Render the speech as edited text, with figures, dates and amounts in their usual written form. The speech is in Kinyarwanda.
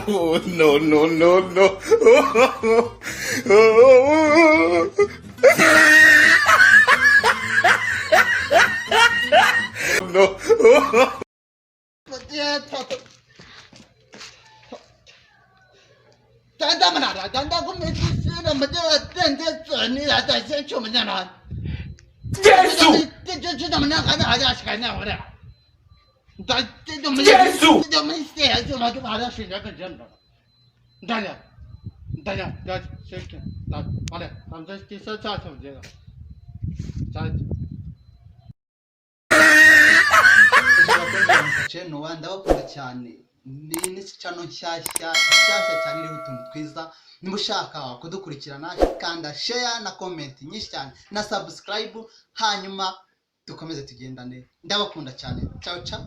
Oh, no, no, no, no. No. Nuwanda bakunda cyane ni channel nshyashya cyane iriho utuntu twiza niba ushaka kudukurikirana kanda share na comment nyinshi cyane na subscribe hanyuma dukomeze tugendane ndabakunda cyane ciao ciao